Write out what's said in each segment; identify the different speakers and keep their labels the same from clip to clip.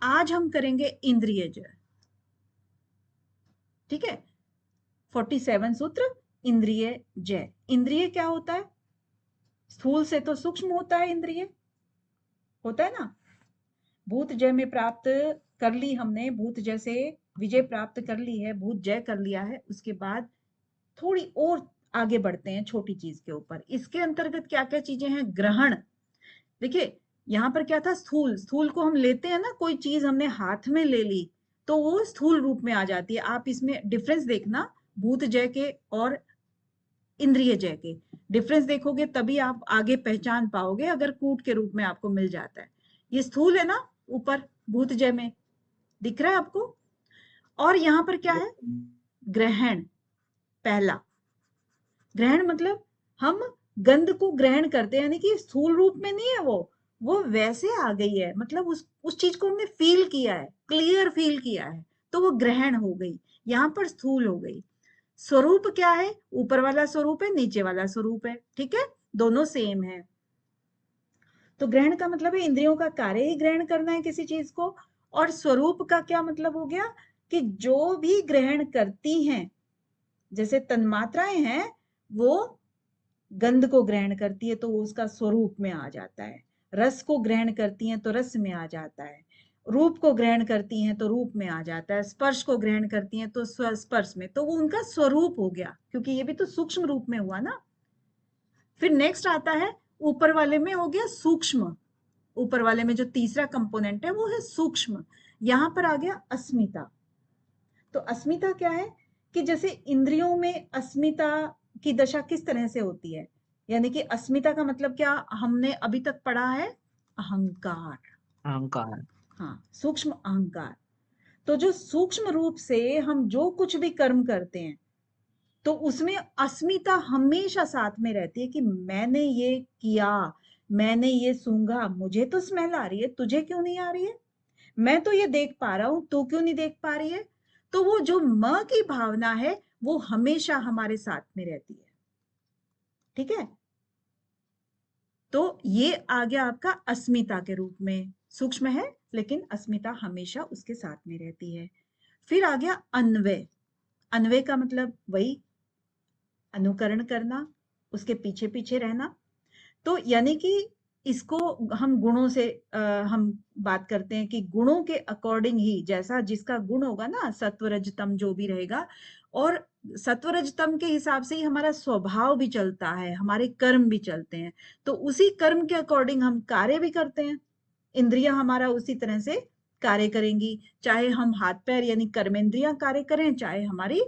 Speaker 1: आज हम करेंगे इंद्रिय जय। ठीक है, 47 सूत्र इंद्रिय जय। इंद्रिय क्या होता है? स्थूल से तो सूक्ष्म होता है इंद्रिय, होता है ना। भूत जय में प्राप्त कर ली हमने, भूत जय से विजय प्राप्त कर ली है, भूत जय कर लिया है। उसके बाद थोड़ी और आगे बढ़ते हैं छोटी चीज के ऊपर। इसके अंतर्गत क्या क्या चीजें हैं? ग्रहण। देखिए यहां पर क्या था? स्थूल। स्थूल को हम लेते हैं ना, कोई चीज हमने हाथ में ले ली तो वो स्थूल रूप में आ जाती है। आप इसमें डिफरेंस देखना, भूत जय के और इंद्रिय जय के डिफरेंस देखोगे तभी आप आगे पहचान पाओगे, अगर कूट के रूप में आपको मिल जाता है। ये स्थूल है ना, ऊपर भूत जय में दिख रहा है आपको। और यहां पर क्या है? ग्रहण। पहला ग्रहण मतलब हम गंध को ग्रहण करते हैं, यानी कि स्थूल रूप में नहीं है वो वैसे आ गई है, मतलब उस चीज को हमने फील किया है, क्लियर फील किया है, तो वो ग्रहण हो गई। यहां पर स्थूल हो गई। स्वरूप क्या है? ऊपर वाला स्वरूप है, नीचे वाला स्वरूप है। ठीक है, दोनों सेम है। तो ग्रहण का मतलब है इंद्रियों का कार्य ही ग्रहण करना है किसी चीज को। और स्वरूप का क्या मतलब हो गया? कि जो भी ग्रहण करती हैं, जैसे तन्मात्राएं हैं, वो गंध को ग्रहण करती है तो वो उसका स्वरूप में आ जाता है। रस को ग्रहण करती हैं तो रस में आ जाता है। रूप को ग्रहण करती हैं तो रूप में आ जाता है। स्पर्श को ग्रहण करती हैं तो स्पर्श में, तो वो उनका स्वरूप हो गया, क्योंकि ये भी तो सूक्ष्म रूप में हुआ ना। फिर नेक्स्ट आता है, ऊपर वाले में हो गया सूक्ष्म। ऊपर वाले में जो तीसरा कंपोनेंट है वो है सूक्ष्म। यहां पर आ गया अस्मिता। तो अस्मिता क्या है? कि जैसे इंद्रियों में अस्मिता की दशा किस तरह से होती है, यानी कि अस्मिता का मतलब क्या हमने अभी तक पढ़ा है? अहंकार।
Speaker 2: अहंकार।
Speaker 1: हाँ, सूक्ष्म अहंकार। तो जो सूक्ष्म रूप से हम जो कुछ भी कर्म करते हैं, तो उसमें अस्मिता हमेशा साथ में रहती है कि मैंने ये किया, मैंने ये सूंघा, मुझे तो स्मेल आ रही है, तुझे क्यों नहीं आ रही है? मैं तो ये देख पा रहा हूं, तू क्यों नहीं देख पा रही है? तो वो जो म की भावना है वो हमेशा हमारे साथ में रहती है। ठीक है, तो ये आ गया आपका अस्मिता के रूप में। सूक्ष्म है लेकिन अस्मिता हमेशा उसके साथ में रहती है। फिर आ गया अन्वय। अन्वय का मतलब वही अनुकरण करना, उसके पीछे पीछे रहना। तो यानी कि इसको हम गुणों से हम बात करते हैं कि गुणों के अकॉर्डिंग ही, जैसा जिसका गुण होगा ना, सत्व रज तम जो भी रहेगा, और सत्व रज तम के हिसाब से ही हमारा स्वभाव भी चलता है, हमारे कर्म भी चलते हैं। तो उसी कर्म के अकॉर्डिंग हम कार्य भी करते हैं। इंद्रियां हमारा उसी तरह से कार्य करेंगी, चाहे हम हाथ पैर यानी कर्मेंद्रियां कार्य करें, चाहे हमारी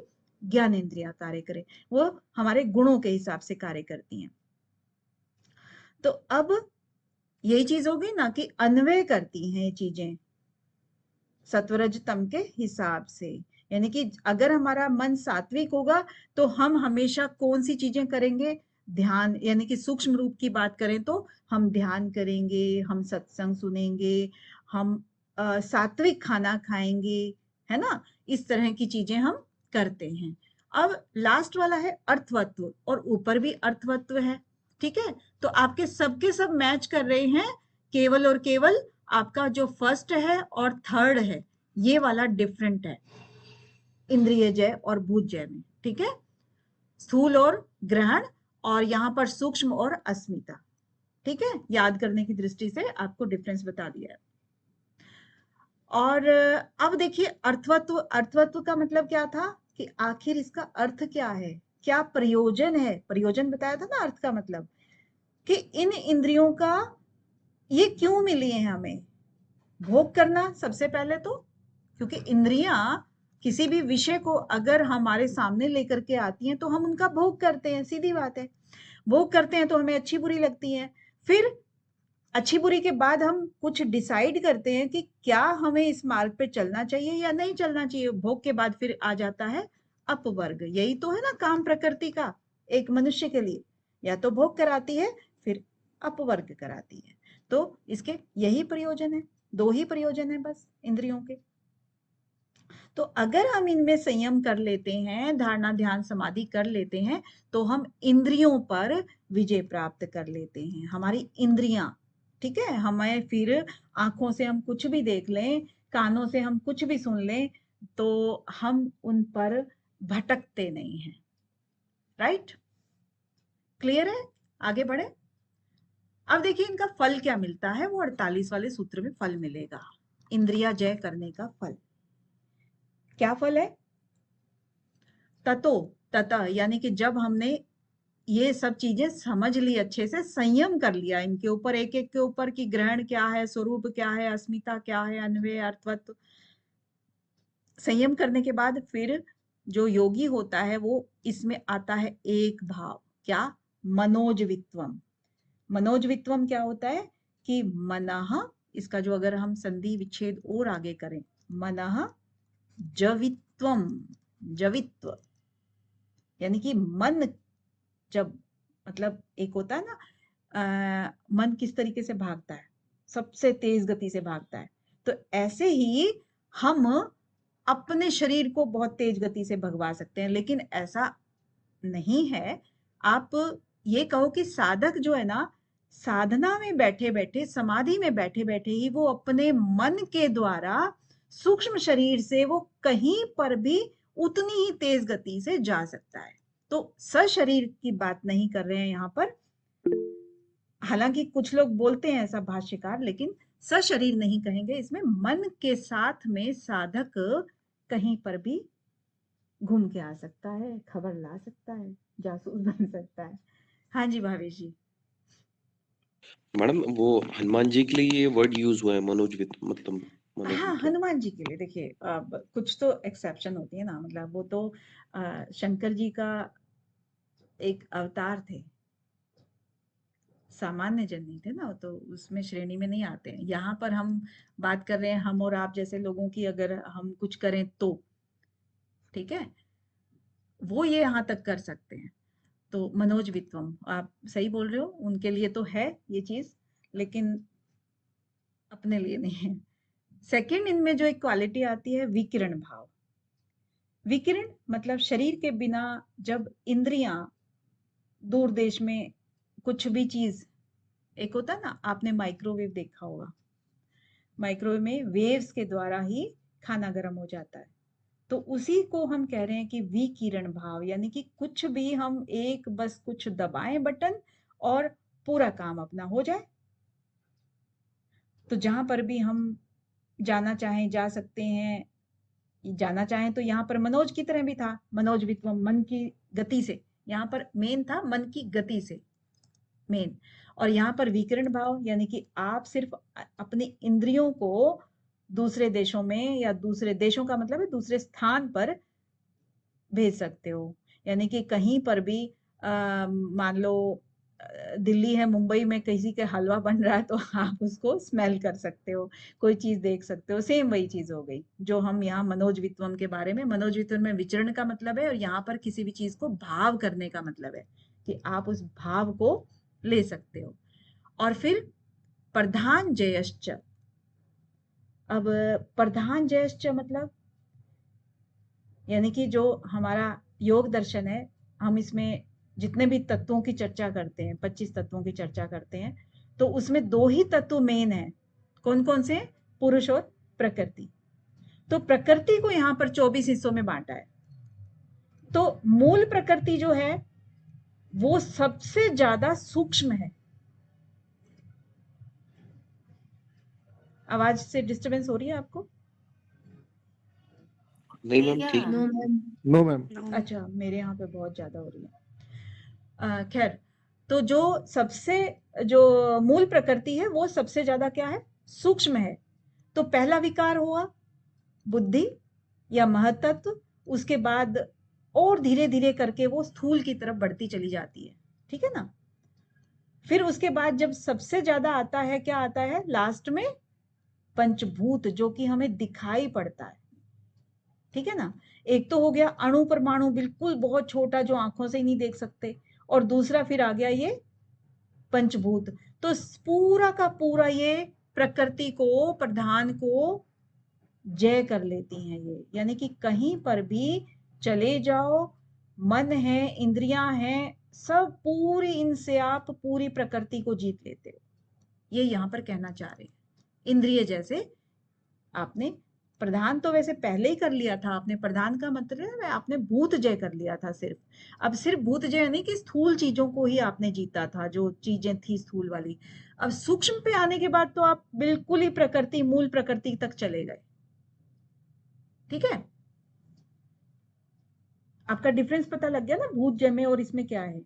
Speaker 1: ज्ञानेंद्रियां कार्य करें, वो हमारे गुणों के हिसाब से कार्य करती हैं। तो अब यही चीज होगी ना कि अन्वय करती हैं ये चीजें सत्वरज तम के हिसाब से। यानी कि अगर हमारा मन सात्विक होगा तो हम हमेशा कौन सी चीजें करेंगे? ध्यान, यानी कि सूक्ष्म रूप की बात करें तो हम ध्यान करेंगे, हम सत्संग सुनेंगे, हम सात्विक खाना खाएंगे, है ना। इस तरह की चीजें हम करते हैं। अब लास्ट वाला है अर्थवत्व, और ऊपर भी अर्थवत्व है। ठीक है, तो आपके सबके सब मैच कर रहे हैं, केवल और केवल आपका जो फर्स्ट है और थर्ड है ये वाला डिफरेंट है इंद्रिय जय और भूत जय में। ठीक है, स्थूल और ग्रहण, और यहां पर सूक्ष्म और अस्मिता। ठीक है, याद करने की दृष्टि से आपको डिफरेंस बता दिया है। और अब देखिए अर्थवत्व। अर्थवत्व का मतलब क्या था कि आखिर इसका अर्थ क्या है, क्या प्रयोजन है? प्रयोजन बताया था ना अर्थ का मतलब, कि इन इंद्रियों का ये क्यों मिली है हमें? भोग करना सबसे पहले तो, क्योंकि इंद्रियां किसी भी विषय को अगर हमारे सामने लेकर के आती हैं तो हम उनका भोग करते हैं, सीधी बात है। भोग करते हैं तो हमें अच्छी बुरी लगती है। फिर अच्छी बुरी के बाद हम कुछ डिसाइड करते हैं कि क्या हमें इस मार्ग पे चलना चाहिए या नहीं चलना चाहिए। भोग के बाद फिर आ जाता है अपवर्ग। यही तो है ना काम प्रकृति का एक मनुष्य के लिए, या तो भोग कराती है फिर अपवर्ग कराती है। तो इसके यही प्रयोजन है, दो ही प्रयोजन है बस इंद्रियों के। तो अगर हम इनमें संयम कर लेते हैं, धारणा ध्यान समाधि कर लेते हैं, तो हम इंद्रियों पर विजय प्राप्त कर लेते हैं। हमारी इंद्रियां, ठीक है, हमें फिर आंखों से हम कुछ भी देख लें, कानों से हम कुछ भी सुन लें तो हम उन पर भटकते नहीं हैं। राइट? क्लियर है? आगे बढ़े। अब देखिए इनका फल क्या मिलता है, वो 48 वाले सूत्र में फल मिलेगा। इंद्रिया जय करने का फल क्या फल है? ततो ततः, यानी कि जब हमने ये सब चीजें समझ ली, अच्छे से संयम कर लिया इनके ऊपर, एक एक के ऊपर कि ग्रहण क्या है, स्वरूप क्या है, अस्मिता क्या है, अन्वय अर्थवत्व, संयम करने के बाद फिर जो योगी होता है वो इसमें आता है एक भाव, क्या? मनोजवित्वम। मनोजवित्वम क्या होता है कि मनः, इसका जो अगर हम संधि विच्छेद और आगे करें, मनः जवित्वम, जवित्व यानी कि मन जब, मतलब एक होता है ना मन किस तरीके से भागता है, सबसे तेज गति से भागता है, तो ऐसे ही हम अपने शरीर को बहुत तेज गति से भगवा सकते हैं, लेकिन ऐसा नहीं है। आप ये कहो कि साधक जो है ना, साधना में बैठे बैठे, समाधि में बैठे बैठे ही वो अपने मन के द्वारा सूक्ष्म शरीर से वो कहीं पर भी उतनी ही तेज गति से जा सकता है। तो सशरीर की बात नहीं कर रहे हैं यहाँ पर, हालांकि कुछ लोग बोलते हैं ऐसा भाष्यकार, लेकिन सशरीर नहीं कहेंगे इसमें। मन के साथ में साधक कहीं पर भी घूम के आ सकता है, खबर ला सकता है, जासूस बन सकता है। हाँ जी भावेश जी।
Speaker 2: मैडम वो हनुमान जी के लिए ये वर्ड यूज हुआ है मनोजवित, मतलब
Speaker 1: हाँ,
Speaker 2: मनोजवित।
Speaker 1: हनुमान जी के लिए देखिए, अब कुछ तो एक्सेप्शन होती है ना, मतलब वो तो शंकर जी का एक अवतार थे, सामान्य जन नहीं थे ना, वो तो उसमें श्रेणी में नहीं आते हैं। यहाँ पर हम बात कर रहे हैं हम और आप जैसे लोगों की, अगर हम कुछ करें तो ठीक है, वो ये यहाँ तक कर सकते हैं। तो मनोज वित्वम, आप सही बोल रहे हो, उनके लिए तो है ये चीज, लेकिन अपने लिए नहीं है। सेकंड, इनमें जो एक क्वालिटी आती है विकिरण भाव। विकिरण मतलब शरीर के बिना जब इंद्रियां दूर देश में कुछ भी चीज, एक होता है ना, आपने माइक्रोवेव देखा होगा, माइक्रोवेव में वेव्स के द्वारा ही खाना गर्म हो जाता है, तो उसी को हम कह रहे हैं कि विकिरण भाव, यानी कि कुछ भी हम एक बस कुछ दबाएं बटन और पूरा काम अपना हो जाए। तो जहां पर भी हम जाना चाहें जा सकते हैं, जाना चाहें तो यहाँ पर मनोज की तरह भी था, मनोज वित्वम, मन की गति से, यहाँ पर मेन था मन की गति से मेन, और यहाँ पर विकिरण भाव यानी कि आप सिर्फ अपनी इंद्रियों को दूसरे देशों में, या दूसरे देशों का मतलब है दूसरे स्थान पर भेज सकते हो। यानी कि कहीं पर भी मान लो दिल्ली है, मुंबई में किसी के हलवा बन रहा है तो आप उसको स्मेल कर सकते हो, कोई चीज देख सकते हो। सेम वही चीज हो गई जो हम यहाँ मनोज वित्वम के बारे में, मनोज वित्वम में विचरण का मतलब है, और यहाँ पर किसी भी चीज को भाव करने का मतलब है कि आप उस भाव को ले सकते हो। और फिर प्रधान जयश्च। अब प्रधान जयश्च मतलब, यानी कि जो हमारा योग दर्शन है, हम इसमें जितने भी तत्वों की चर्चा करते हैं, 25 तत्वों की चर्चा करते हैं, तो उसमें दो ही तत्व मेन है। कौन कौन से? पुरुष और प्रकृति। तो प्रकृति को यहाँ पर 24 हिस्सों में बांटा है। तो मूल प्रकृति जो है वो सबसे ज्यादा सूक्ष्म है। आवाज से डिस्टरबेंस हो रही है आपको?
Speaker 2: नहीं मैम, ठीक।
Speaker 3: No ma'am.
Speaker 4: No ma'am.
Speaker 1: अच्छा, मेरे यहाँ पे बहुत ज्यादा हो रही है। खैर, तो जो सबसे, जो मूल प्रकृति है वो सबसे ज्यादा क्या है? सूक्ष्म है। तो पहला विकार हुआ बुद्धि या महतत्व, उसके बाद और धीरे धीरे करके वो स्थूल की तरफ बढ़ती चली जाती है, ठीक है ना। फिर उसके बाद जब सबसे ज्यादा आता है, क्या आता है लास्ट में? पंचभूत, जो कि हमें दिखाई पड़ता है, ठीक है ना। एक तो हो गया अणु परमाणु, बिल्कुल बहुत छोटा जो आंखों से ही नहीं देख सकते, और दूसरा फिर आ गया ये पंचभूत। तो पूरा का पूरा ये प्रकृति को, प्रधान को जय कर लेती हैं ये, यानी कि कहीं पर भी चले जाओ, मन है, इंद्रियां हैं, सब पूरी, इनसे आप पूरी प्रकृति को जीत लेते हो। ये यहां पर कहना चाह रहे हैं, इंद्रिय जैसे आपने प्रधान तो वैसे पहले ही कर लिया था, आपने प्रधान का मतलब है आपने भूत जय कर लिया था सिर्फ। अब सिर्फ भूत जय नहीं कि स्थूल चीजों को ही आपने जीता था, जो चीजें थी स्थूल वाली। अब सूक्ष्म पे आने के बाद तो आप बिल्कुल ही प्रकृति, मूल प्रकृति तक चले गए। ठीक है, आपका डिफरेंस पता लग गया ना भूत जय में और इसमें क्या है।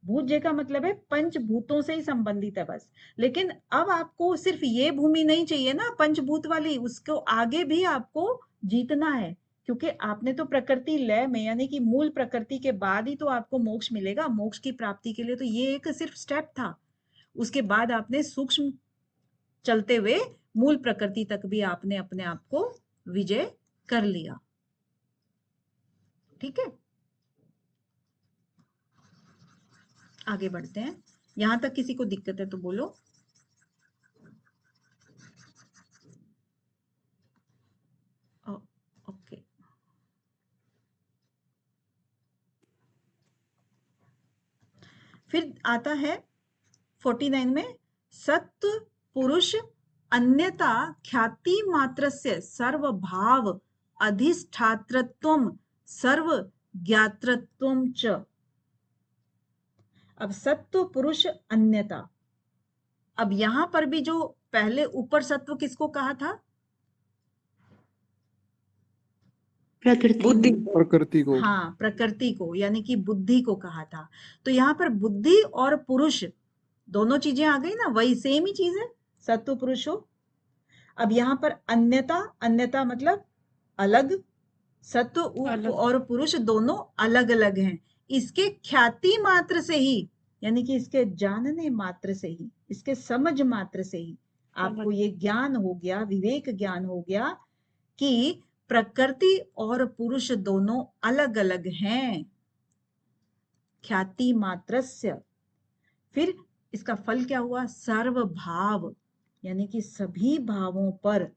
Speaker 1: भूत जय का मतलब है पंचभूतों से ही संबंधित है बस। लेकिन अब आपको सिर्फ ये भूमि नहीं चाहिए ना पंचभूत वाली, उसको आगे भी आपको जीतना है। क्योंकि आपने तो प्रकृति लय में यानी कि मूल प्रकृति के बाद ही तो आपको मोक्ष मिलेगा। मोक्ष की प्राप्ति के लिए तो ये एक सिर्फ स्टेप था। उसके बाद आपने सूक्ष्म चलते हुए मूल प्रकृति तक भी आपने अपने आप को विजय कर लिया। ठीक है, आगे बढ़ते हैं। यहां तक किसी को दिक्कत है तो बोलो। ओके, फिर आता है 49 में, सत्व पुरुष अन्यता ख्याति मात्रस्य सर्वभाव अधिष्ठातृत्वम सर्व ज्ञातृत्वम च। अब सत्व पुरुष अन्यता, अब यहां पर भी जो पहले ऊपर सत्व किसको कहा था?
Speaker 3: प्रकृति
Speaker 2: बुद्धि
Speaker 4: प्रकृति को।
Speaker 1: हाँ, प्रकृति को यानी कि बुद्धि को कहा था। तो यहाँ पर बुद्धि और पुरुष दोनों चीजें आ गई ना, वही सेम ही चीज है, सत्व पुरुष हो। अब यहाँ पर अन्यता, अन्यता मतलब अलग, सत्व
Speaker 3: अलग।
Speaker 1: और पुरुष दोनों अलग अलग हैं। इसके ख्याति मात्र से ही यानी कि इसके जानने मात्र से ही, इसके समझ मात्र से ही आपको ये ज्ञान हो गया, विवेक ज्ञान हो गया कि प्रकृति और पुरुष दोनों अलग अलग हैं, ख्याति मात्रस्य। फिर इसका फल क्या हुआ? सर्वभाव यानी कि सभी भावों पर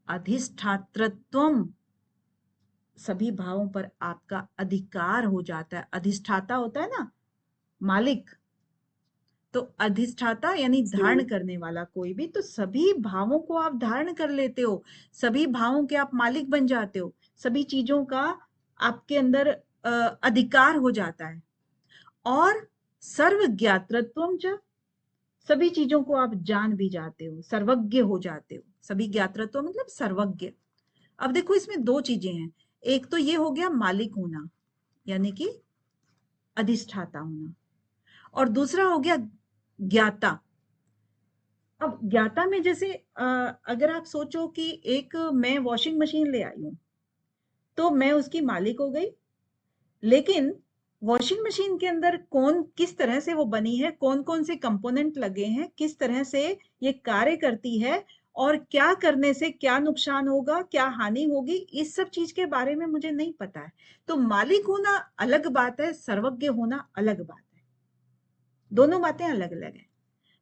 Speaker 1: अधिष्ठातृत्वम, सभी भावों पर आपका अधिकार हो जाता है। अधिष्ठाता होता है ना मालिक, तो अधिष्ठाता यानी धारण करने वाला कोई भी, तो सभी भावों को आप धारण कर लेते हो, सभी भावों के आप मालिक बन जाते हो, सभी चीजों का आपके अंदर अधिकार हो जाता है। और सर्व ज्ञातृत्वम च, सभी चीजों को आप जान भी जाते हो, सर्वज्ञ हो जाते हो। सभी ज्ञातृत्व मतलब सर्वज्ञ। अब देखो इसमें दो चीजें हैं, एक तो ये हो गया मालिक होना यानी कि अधिष्ठाता होना, और दूसरा हो गया ज्ञाता। अब ज्ञाता में जैसे अगर आप सोचो कि एक मैं वॉशिंग मशीन ले आई हूं तो मैं उसकी मालिक हो गई, लेकिन वॉशिंग मशीन के अंदर कौन किस तरह से वो बनी है, कौन कौन से कंपोनेंट लगे हैं, किस तरह से ये कार्य करती है और क्या करने से क्या नुकसान होगा, क्या हानि होगी, इस सब चीज के बारे में मुझे नहीं पता है। तो मालिक होना अलग बात है, सर्वज्ञ होना अलग बात है, दोनों बातें अलग अलग हैं।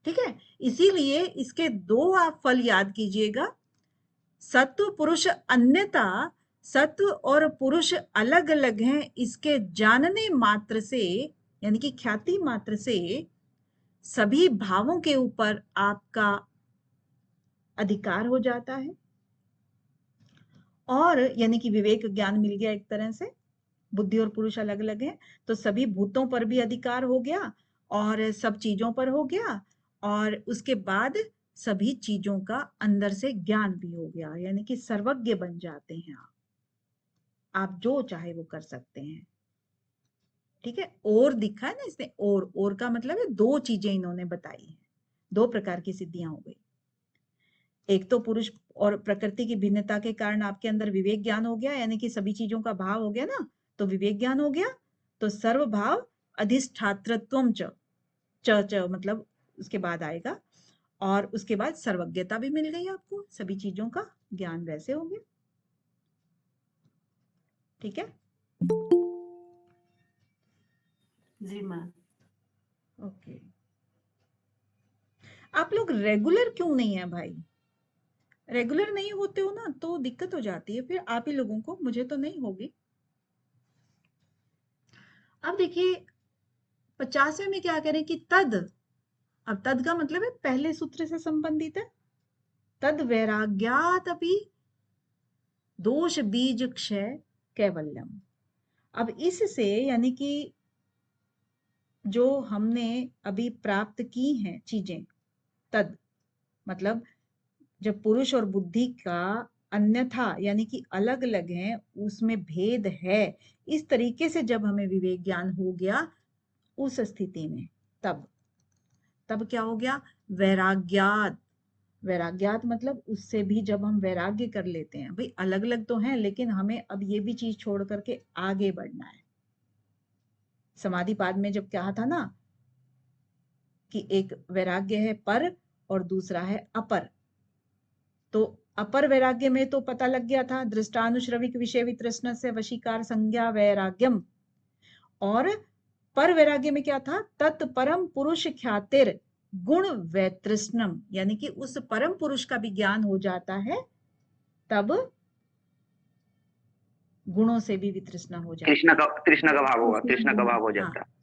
Speaker 1: ठीक है, इसीलिए इसके दो आप फल याद कीजिएगा। सत्व पुरुष अन्यता, सत्व और पुरुष अलग अलग हैं, इसके जानने मात्र से यानी कि ख्याति मात्र से सभी भावों के ऊपर आपका अधिकार हो जाता है। और यानी कि विवेक ज्ञान मिल गया एक तरह से, बुद्धि और पुरुष अलग अलग हैं तो सभी भूतों पर भी अधिकार हो गया और सब चीजों पर हो गया, और उसके बाद सभी चीजों का अंदर से ज्ञान भी हो गया, यानी कि सर्वज्ञ बन जाते हैं आप जो चाहे वो कर सकते हैं। ठीक है, और दिखा है ना इसने, और का मतलब है दो चीजें इन्होंने बताई हैं, दो प्रकार की सिद्धियां हो गई। एक तो पुरुष और प्रकृति की भिन्नता के कारण आपके अंदर विवेक ज्ञान हो गया, यानी कि सभी चीजों का भाव हो गया ना, तो विवेक ज्ञान हो गया। तो सर्व भाव अधिष्ठातृत्वम च, च मतलब उसके बाद आएगा, और उसके बाद सर्वज्ञता भी मिल गई आपको, सभी चीजों का ज्ञान वैसे हो गया। ठीक है,
Speaker 3: जी मैम।
Speaker 1: ओके। आप लोग रेगुलर क्यों नहीं है भाई? रेगुलर नहीं होते हो ना तो दिक्कत हो जाती है फिर आप ही लोगों को, मुझे तो नहीं होगी। अब देखिए 50वें में क्या करें कि तद, अब तद का मतलब है पहले सूत्र से संबंधित है। तद वैराग्यात अपि दोष बीज क्षय कैवल्यम। अब इससे यानी कि जो हमने अभी प्राप्त की हैं चीजें, तद मतलब जब पुरुष और बुद्धि का अन्यथा यानी कि अलग अलग है, उसमें भेद है, इस तरीके से जब हमें विवेक ज्ञान हो गया, उस स्थिति में तब क्या हो गया? वैराग्यात। वैराग्यात मतलब उससे भी जब हम वैराग्य कर लेते हैं, भाई अलग अलग तो हैं लेकिन हमें अब ये भी चीज छोड़ करके आगे बढ़ना है। समाधि पाद में जब कहा था ना कि एक वैराग्य है पर और दूसरा है अपर, तो अपर वैराग्य में तो पता लग गया था, दृष्टानुश्रविक विषय वितृष्ण से वशीकार संज्ञा वैराग्यम। और पर वैराग्य में क्या था? तत्परम पुरुष ख्यातिर गुण वैतृष्णम, यानी कि उस परम पुरुष का भी ज्ञान हो जाता है, तब गुणों से भी वितृष्णा हो जाती है।
Speaker 4: तृष्णा का भाव होगा, तृष्णा का भाव हो
Speaker 1: हाँ,
Speaker 4: जाता है।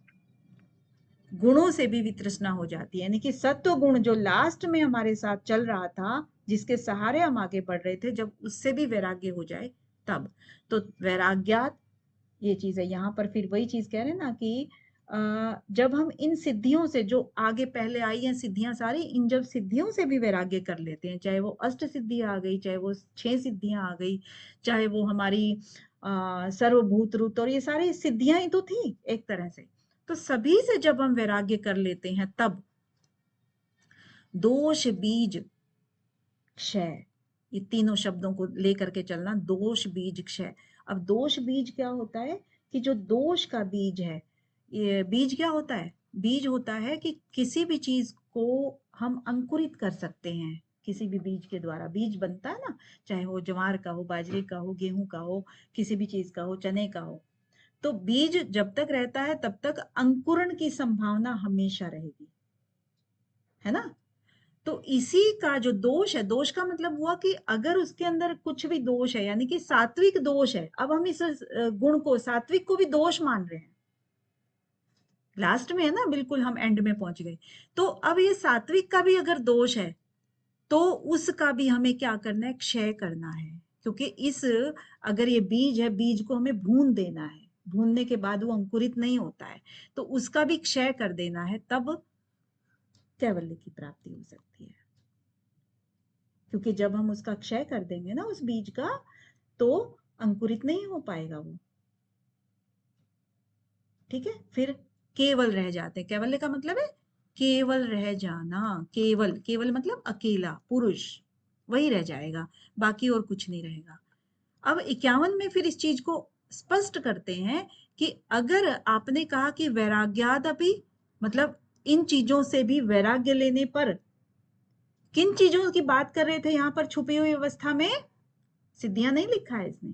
Speaker 1: गुणों से भी वितृष्णा हो जाती है, यानी कि सत्व गुण जो लास्ट में हमारे साथ चल रहा था, जिसके सहारे हम आगे बढ़ रहे थे, जब उससे भी वैराग्य हो जाए तब। तो वैराग्यात ये चीज है। यहाँ पर फिर वही चीज कह रहे हैं ना कि जब हम इन सिद्धियों से जो आगे पहले आई हैं सिद्धियां सारी, इन जब सिद्धियों से भी वैराग्य कर लेते हैं, चाहे वो अष्ट सिद्धि आ गई, चाहे वो 6 सिद्धियां आ गई, चाहे वो हमारी सर्वभूत रूत, और ये सारी सिद्धियां ही तो थी एक तरह से, तो सभी से जब हम वैराग्य कर लेते हैं, तब दोष बीज क्षय, ये तीनों शब्दों को लेकर के चलना, दोष बीज क्षय। अब दोष बीज क्या होता है कि जो दोष का बीज है, ये बीज क्या होता है? बीज होता है कि किसी भी चीज को हम अंकुरित कर सकते हैं, किसी भी बीज के द्वारा बीज बनता है ना, चाहे वो ज्वार का हो, बाजरे का हो, गेहूं का हो, किसी भी चीज का हो, चने का हो। तो बीज जब तक रहता है तब तक अंकुरण की संभावना हमेशा रहेगी, है ना? तो इसी का जो दोष है, दोष का मतलब हुआ कि अगर उसके अंदर कुछ भी दोष है, यानी कि सात्विक दोष है, अब हम इस गुण को, सात्विक को भी दोष मान रहे हैं, लास्ट में है ना, बिल्कुल हम एंड में पहुंच गए। तो अब ये सात्विक का भी अगर दोष है, तो उसका भी हमें क्या करना है? क्षय करना है, क्योंकि इस अगर ये बीज है, बीज को हमें भून देना है, भूनने के बाद वो अंकुरित नहीं होता है, तो उसका भी क्षय कर देना है, तब कैवल्य की प्राप्ति हो सकती है। क्योंकि जब हम उसका क्षय कर देंगे ना उस बीज का, तो अंकुरित नहीं हो पाएगा वो, ठीक है? फिर केवल रह जाते हैं। कैवल्य का मतलब है केवल रह जाना, केवल, केवल मतलब अकेला पुरुष, वही रह जाएगा, बाकी और कुछ नहीं रहेगा। अब 51 में फिर इस चीज को स्पष्ट करते हैं कि अगर आपने कहा कि वैराग्यादपि, मतलब इन चीजों से भी वैराग्य लेने पर, किन चीजों की बात कर रहे थे यहाँ पर छुपी हुई अवस्था में? सिद्धियां नहीं लिखा है इसने,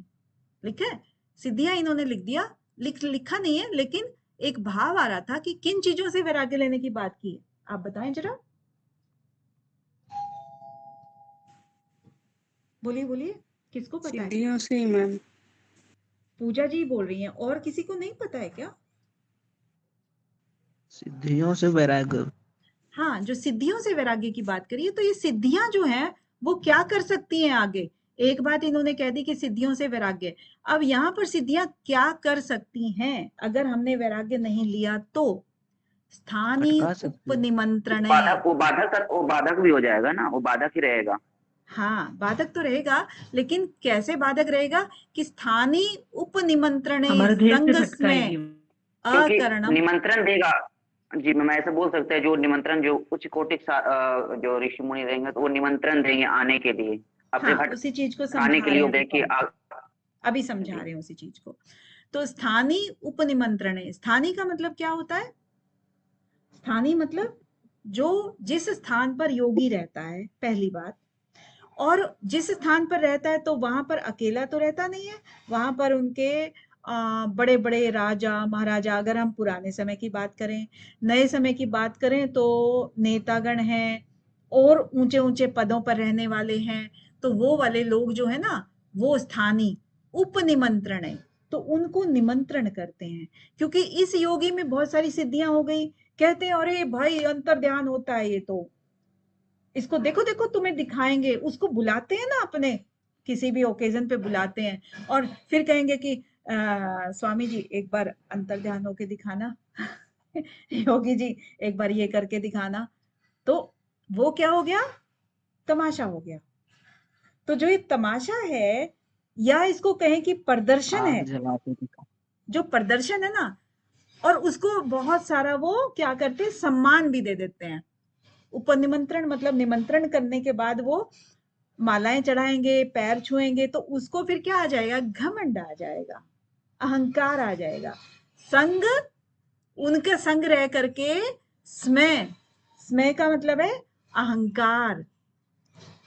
Speaker 1: लिखा है सिद्धियां इन्होंने लिख दिया, लिखा नहीं है, लेकिन एक भाव आ रहा था कि किन चीजों से वैराग्य लेने की बात की है। आप बताएं जरा, बोलिए बोलिए, किसको पता है?
Speaker 3: सिद्धियों से ही मैम।
Speaker 1: पूजा जी बोल रही हैं, और किसी को नहीं पता है क्या?
Speaker 5: सिद्धियों से वैराग्य।
Speaker 1: हाँ, जो सिद्धियों से वैराग्य की बात करिए, तो ये सिद्धियां जो हैं वो क्या कर सकती हैं आगे? एक बात इन्होंने कह दी कि सिद्धियों से वैराग्य, अब यहाँ पर सिद्धियां क्या कर सकती हैं अगर हमने वैराग्य नहीं लिया तो? स्थानीय
Speaker 5: भटका सकती है।
Speaker 1: उपनिमंत्रण,
Speaker 4: वो बाधक भी हो जाएगा ना, वो बाधक ही रहेगा।
Speaker 1: हाँ बाधक तो रहेगा, लेकिन कैसे बाधक रहेगा कि स्थानीय उपनिमंत्रण
Speaker 3: हमारे देश से
Speaker 1: संग
Speaker 3: भटकाएगी।
Speaker 1: में
Speaker 4: क्योंकि
Speaker 1: अकरणम।
Speaker 4: निमंत्रण देगा जी, मैं ऐसा बोल सकता है, जो निमंत्रण, जो उच्च कोटि जो ऋषि मुनि रहेंगे, तो वो निमंत्रण देंगे आने के लिए, अपने
Speaker 1: हाँ, उसी चीज को
Speaker 4: भटकाने
Speaker 1: समझा
Speaker 4: के
Speaker 1: रहे
Speaker 4: लिए,
Speaker 1: हैं
Speaker 4: देखिए
Speaker 1: अभी समझा रहे हैं उसी चीज को। तो स्थानीय उपनिमंत्रण, स्थानीय का मतलब क्या होता है? स्थानीय मतलब जो जिस स्थान पर योगी रहता है, पहली बात, और जिस स्थान पर रहता है तो वहां पर अकेला तो रहता नहीं है, वहां पर उनके बड़े बड़े राजा महाराजा, अगर हम पुराने समय की बात करें, नए समय की बात करें तो नेतागण हैं और ऊंचे ऊंचे पदों पर रहने वाले हैं, तो वो वाले लोग जो है ना, वो स्थानीय उपनिमंत्रण है, तो उनको निमंत्रण करते हैं। क्योंकि इस योगी में बहुत सारी सिद्धियां हो गई, कहते हैं अरे भाई अंतर ध्यान होता है ये तो, इसको देखो देखो तुम्हें दिखाएंगे, उसको बुलाते हैं ना अपने किसी भी ओकेजन पे बुलाते हैं और फिर कहेंगे कि स्वामी जी एक बार अंतर ध्यान होके दिखाना योगी जी एक बार ये करके दिखाना, तो वो क्या हो गया, तमाशा हो गया। तो जो ये तमाशा है या इसको कहें कि प्रदर्शन
Speaker 5: आग
Speaker 1: है,
Speaker 5: जला के दिखा।
Speaker 1: जो प्रदर्शन है ना, और उसको बहुत सारा वो क्या करते हैं, सम्मान भी दे देते हैं। ऊपर निमंत्रण मतलब निमंत्रण करने के बाद वो मालाएं चढ़ाएंगे, पैर छुएंगे, तो उसको फिर क्या आ जाएगा, घमंड आ जाएगा, अहंकार आ जाएगा। संग, उनका संग रह करके स्मय, स्मय का मतलब है अहंकार,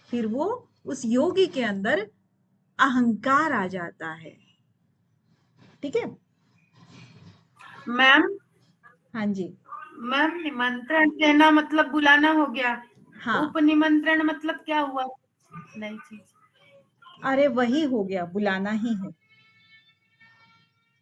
Speaker 1: फिर वो उस योगी के अंदर अहंकार आ जाता है। ठीक है
Speaker 3: मैम,
Speaker 1: हाँ जी,
Speaker 3: मैम निमंत्रण देना मतलब बुलाना हो गया।
Speaker 1: हाँ,
Speaker 3: उपनिमंत्रण मतलब क्या हुआ? नई चीज।
Speaker 1: अरे वही हो गया, बुलाना ही है।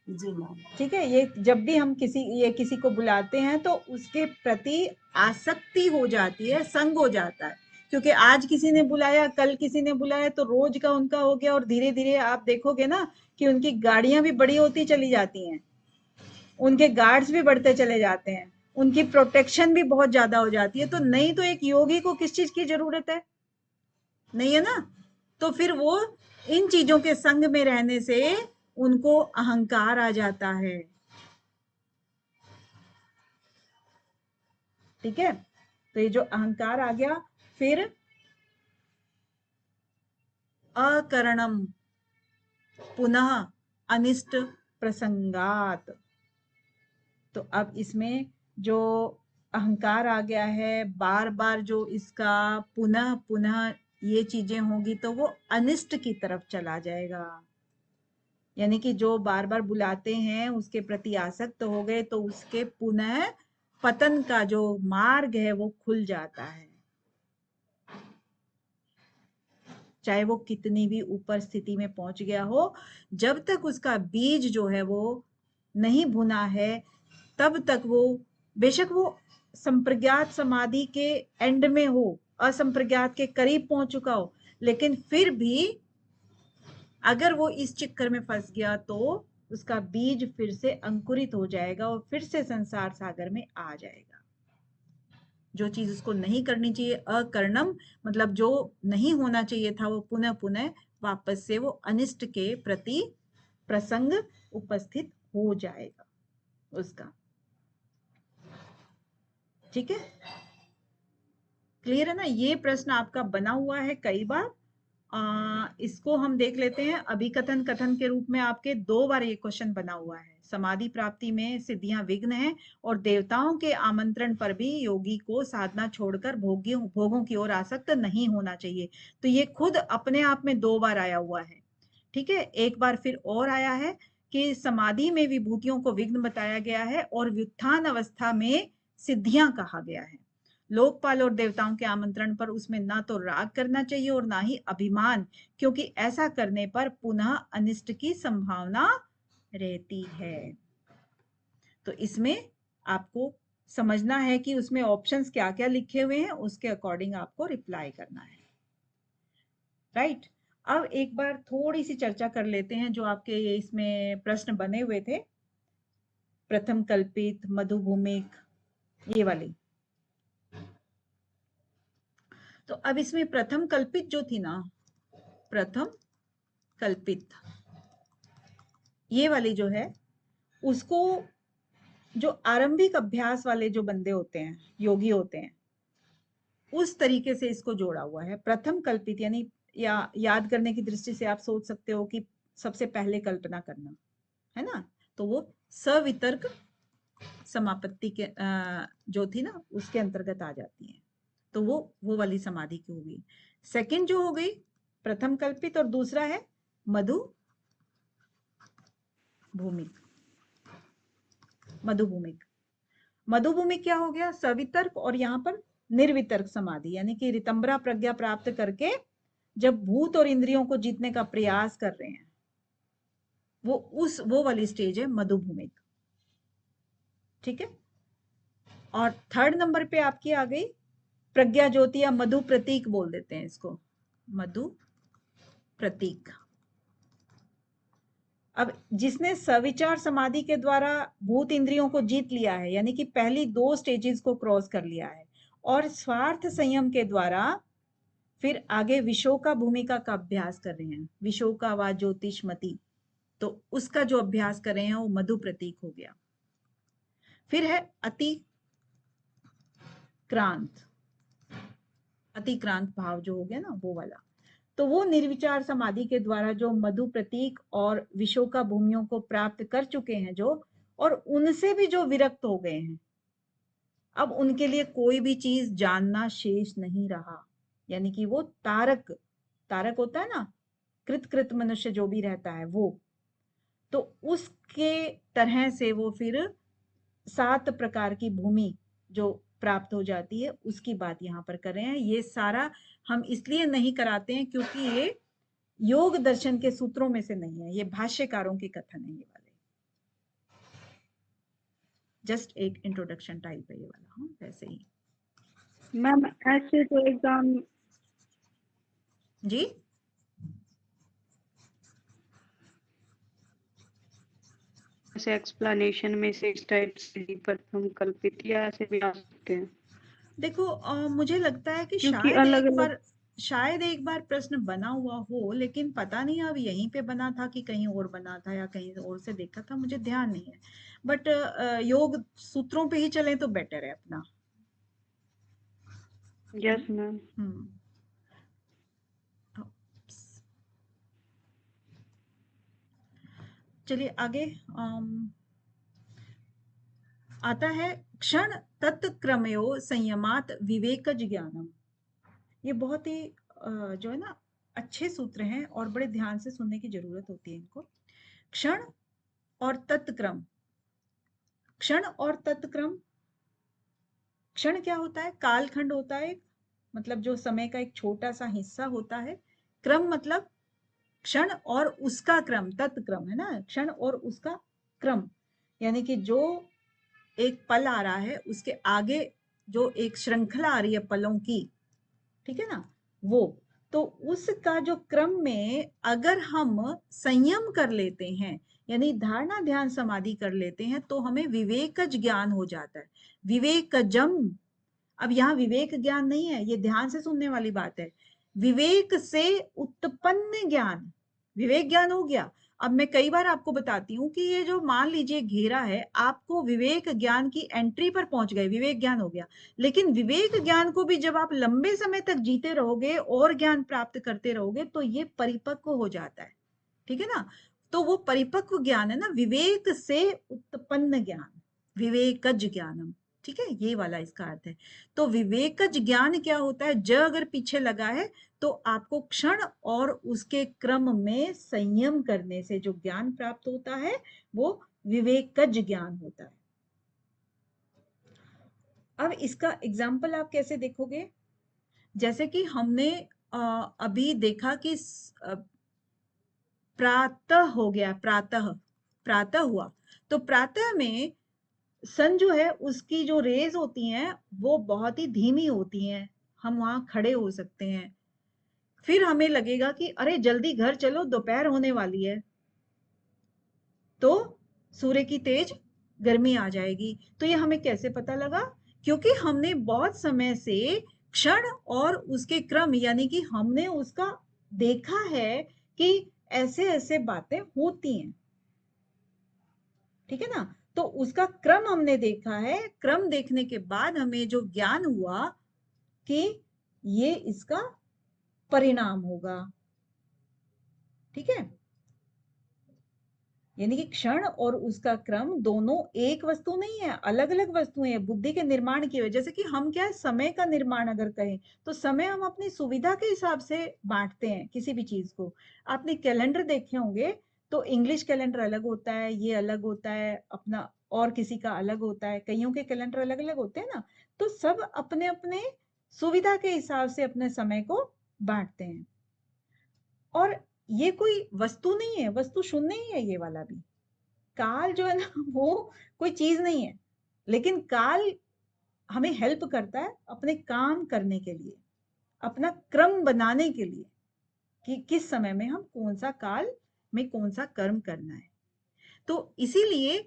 Speaker 3: जी मैम।
Speaker 1: ठीक है, ये जब भी हम ये किसी को बुलाते हैं तो उसके प्रति आसक्ति हो जाती है, संग हो जाता है, क्योंकि आज किसी ने बुलाया, कल किसी ने बुलाया, तो रोज का उनका हो गया, और धीरे धीरे आप देखोगे ना कि उनकी गाड़ियां भी बड़ी होती चली जाती हैं, उनके गार्ड्स भी बढ़ते चले जाते हैं, उनकी प्रोटेक्शन भी बहुत ज्यादा हो जाती है। तो नहीं तो एक योगी को किस चीज की जरूरत है, नहीं है ना। तो फिर वो इन चीजों के संग में रहने से उनको अहंकार आ जाता है। ठीक है, तो ये जो अहंकार आ गया, फिर अकरणम, पुनः अनिष्ट प्रसंगात। तो अब इसमें जो अहंकार आ गया है, बार बार जो इसका पुनः पुनः ये चीजें होंगी तो वो अनिष्ट की तरफ चला जाएगा। यानी कि जो बार बार बुलाते हैं उसके प्रति आसक्त हो गए तो उसके पुनः पतन का जो मार्ग है वो खुल जाता है, चाहे वो कितनी भी ऊपर स्थिति में पहुंच गया हो। जब तक उसका बीज जो है वो नहीं भुना है, तब तक वो, बेशक वो संप्रज्ञात समाधि के एंड में हो, असंप्रज्ञात के करीब पहुंच चुका हो, लेकिन फिर भी अगर वो इस चक्कर में फंस गया तो उसका बीज फिर से अंकुरित हो जाएगा और फिर से संसार सागर में आ जाएगा। जो चीज उसको नहीं करनी चाहिए, अकर्णम मतलब जो नहीं होना चाहिए था, वो पुनः पुनः वापस से वो अनिष्ट के प्रति प्रसंग उपस्थित हो जाएगा उसका। ठीक है, क्लियर है ना। ये प्रश्न आपका बना हुआ है कई बार। इसको हम देख लेते हैं। अभिकथन कथन के रूप में आपके 2 बार ये क्वेश्चन बना हुआ है। समाधि प्राप्ति में सिद्धियां विघ्न है और देवताओं के आमंत्रण पर भी योगी को साधना छोड़कर भोगों की ओर आसक्त नहीं होना चाहिए। तो ये खुद अपने आप में 2 बार आया हुआ है। ठीक है, एक बार फिर और आया है कि समाधि में विभूतियों को विघ्न बताया गया है और व्युत्थान अवस्था में सिद्धियां कहा गया है। लोकपाल और देवताओं के आमंत्रण पर उसमें ना तो राग करना चाहिए और ना ही अभिमान, क्योंकि ऐसा करने पर पुनः अनिष्ट की संभावना रहती है। तो इसमें आपको समझना है कि उसमें ऑप्शंस क्या क्या लिखे हुए हैं, उसके अकॉर्डिंग आपको रिप्लाई करना है। राइट, अब एक बार थोड़ी सी चर्चा कर लेते हैं जो आपके ये इसमें प्रश्न बने हुए थे, प्रथम कल्पित, मधुभूमिक, ये वाली। तो अब इसमें प्रथम कल्पित जो थी ना, प्रथम कल्पित ये वाली जो है, उसको जो आरंभिक अभ्यास वाले जो बंदे होते हैं, योगी होते हैं, उस तरीके से इसको जोड़ा हुआ है। प्रथम कल्पित यानी या याद करने की दृष्टि से आप सोच सकते हो कि सबसे पहले कल्पना करना है ना, तो वो सवितर्क समापत्ति के जो थी ना उसके अंतर्गत आ जाती है। तो वो वाली समाधि की होगी। सेकंड जो हो गई प्रथम कल्पित और दूसरा है मधु भूमिक। मधुभूमिक, मधुभूमिक क्या हो गया, सवितर्क और यहाँ पर निर्वितर्क समाधि, यानी कि रितंबरा प्रज्ञा प्राप्त करके जब भूत और इंद्रियों को जीतने का प्रयास कर रहे हैं, वो वाली स्टेज है मधुभूमिक। ठीक है, और थर्ड नंबर पे आपकी आ गई प्रज्ञा ज्योति या मधु प्रतीक बोल देते हैं इसको, मधु प्रतीक। अब जिसने सविचार समाधि के द्वारा भूत इंद्रियों को जीत लिया है, यानी कि पहली 2 स्टेजेस को क्रॉस कर लिया है, और स्वार्थ संयम के द्वारा फिर आगे विशोका भूमिका का अभ्यास कर रहे हैं, विशोका व ज्योतिषमती, तो उसका जो अभ्यास कर रहे हैं वो मधु प्रतीक हो गया। फिर है अतिक्रांत, अतिक्रांत भाव जो हो गया ना वो वाला, तो वो निर्विचार समाधि के द्वारा जो मधु प्रतीक और विशोका भूमियों को प्राप्त कर चुके हैं जो, और उनसे भी जो विरक्त हो गए हैं, अब उनके लिए कोई भी चीज जानना शेष नहीं रहा, यानी कि वो तारक, तारक होता है ना, कृत मनुष्य जो भी रहता है वो, तो उसके तरह से वो फिर 7 प्रकार की भूमि जो प्राप्त हो जाती है उसकी बात यहाँ पर कर रहे हैं। ये सारा हम इसलिए नहीं कराते हैं क्योंकि ये योग दर्शन के सूत्रों में से नहीं है, ये भाष्यकारों के कथन है ये वाले, जस्ट एक इंट्रोडक्शन टाइप है ये वाला। हाँ वैसे ही
Speaker 6: मैम ऐसे तो एग्जाम
Speaker 1: जी,
Speaker 6: ऐसे एक्सप्लेनेशन में से टाइप्स प्रथम कल्पित या ऐसे भी आ सकते हैं,
Speaker 1: देखो मुझे लगता है कि
Speaker 6: क्योंकि
Speaker 1: शायद एक बार प्रश्न बना हुआ हो, लेकिन पता नहीं अब यहीं पे बना था कि कहीं और बना था या कहीं और से देखा था, मुझे ध्यान नहीं है, बट योग सूत्रों पे ही चलें तो बेटर है अपना।
Speaker 6: Yes ma'am.
Speaker 1: चलिए आगे आता है क्षण तत्क्रमयो संयमात विवेकज ज्ञानम। ये बहुत ही जो है ना अच्छे सूत्र हैं और बड़े ध्यान से सुनने की जरूरत होती है इनको। क्षण और तत्क्रम, क्षण और तत्क्रम, क्षण क्या होता है, कालखंड होता है, मतलब जो समय का एक छोटा सा हिस्सा होता है। क्रम मतलब क्षण और उसका क्रम, तत्क्रम है ना, क्षण और उसका क्रम, यानी कि जो एक पल आ रहा है उसके आगे जो एक श्रृंखला आ रही है पलों की, ठीक है ना, वो तो उसका जो क्रम में अगर हम संयम कर लेते हैं, यानी धारणा ध्यान समाधि कर लेते हैं, तो हमें विवेकज ज्ञान हो जाता है, विवेकजम। अब यहाँ विवेक ज्ञान नहीं है, ये ध्यान से सुनने वाली बात है, विवेक से उत्पन्न ज्ञान, विवेक ज्ञान हो गया। अब मैं कई बार आपको बताती हूँ कि ये जो मान लीजिए घेरा है, आपको विवेक ज्ञान की एंट्री पर पहुंच गए, विवेक ज्ञान हो गया, लेकिन विवेक ज्ञान को भी जब आप लंबे समय तक जीते रहोगे और ज्ञान प्राप्त करते रहोगे तो ये परिपक्व हो जाता है, ठीक है ना। तो वो परिपक्व ज्ञान है ना, विवेक से उत्पन्न ज्ञान, विवेकज ज्ञानम, ठीक है, ये वाला इसका अर्थ है। तो विवेकज ज्ञान क्या होता है, ज अगर पीछे लगा है तो आपको क्षण और उसके क्रम में संयम करने से जो ज्ञान प्राप्त होता है वो विवेकज ज्ञान होता है। अब इसका एग्जाम्पल आप कैसे देखोगे, जैसे कि हमने अभी देखा कि प्रातः हो गया, प्रातः हुआ, तो प्रातः में सन जो है उसकी जो रेज होती हैं वो बहुत ही धीमी होती हैं, हम वहां खड़े हो सकते हैं, फिर हमें लगेगा कि अरे जल्दी घर चलो दोपहर होने वाली है, तो सूर्य की तेज गर्मी आ जाएगी। तो ये हमें कैसे पता लगा, क्योंकि हमने बहुत समय से क्षण और उसके क्रम, यानी कि हमने उसका देखा है कि ऐसे ऐसे बातें होती हैं, ठीक है ना, तो उसका क्रम हमने देखा है, क्रम देखने के बाद हमें जो ज्ञान हुआ कि ये इसका परिणाम होगा, ठीक है, यानी कि क्षण और उसका क्रम दोनों एक वस्तु नहीं है, अलग अलग वस्तुएं हैं बुद्धि के निर्माण की वजह से। कि हम क्या है, समय का निर्माण अगर कहें तो समय हम अपनी सुविधा के हिसाब से बांटते हैं किसी भी चीज को। आपने कैलेंडर देखे होंगे तो इंग्लिश कैलेंडर अलग होता है, ये अलग होता है अपना, और किसी का अलग होता है, कईयों के कैलेंडर अलग अलग होते हैं ना, तो सब अपने अपने सुविधा के हिसाब से अपने समय को बांटते हैं। और ये कोई वस्तु नहीं है, वस्तु शून्य ही है ये वाला भी। काल जो है ना वो कोई चीज नहीं है, लेकिन काल हमें हेल्प करता है अपने काम करने के लिए, अपना क्रम बनाने के लिए कि किस समय में हम कौन सा काल में कौन सा कर्म करना है। तो इसीलिए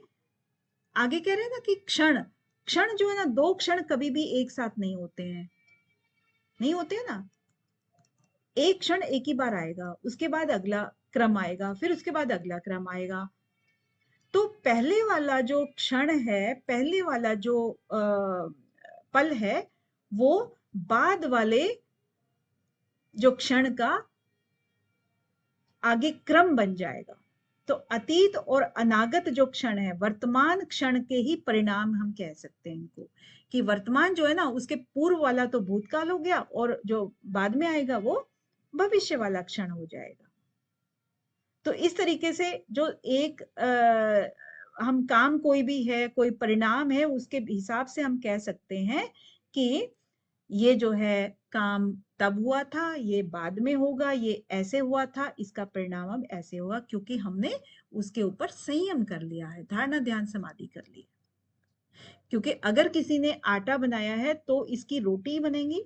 Speaker 1: आगे कह रहे हैं ना कि क्षण क्षण जो है ना, दो क्षण कभी भी एक साथ नहीं होते हैं, नहीं होते हैं ना। एक क्षण एक ही बार आएगा, उसके बाद अगला क्रम आएगा, फिर उसके बाद अगला क्रम आएगा। तो पहले वाला जो क्षण है, पहले वाला जो पल है, वो बाद वाले जो क्षण का आगे क्रम बन जाएगा। तो अतीत और अनागत जो क्षण है, वर्तमान क्षण के ही परिणाम हम कह सकते हैं इनको, कि वर्तमान जो है ना, उसके पूर्व वाला तो भूतकाल हो गया और जो बाद में आएगा वो भविष्य वाला क्षण हो जाएगा। तो इस तरीके से जो एक हम काम कोई भी है, कोई परिणाम है, उसके हिसाब से हम कह सकते हैं कि ये जो है काम तब हुआ था, ये बाद में होगा, ये ऐसे हुआ था, इसका परिणाम अब ऐसे होगा, क्योंकि हमने उसके ऊपर संयम कर लिया है, धारणा ध्यान समाधि कर ली। क्योंकि अगर किसी ने आटा बनाया है तो इसकी रोटी बनेगी,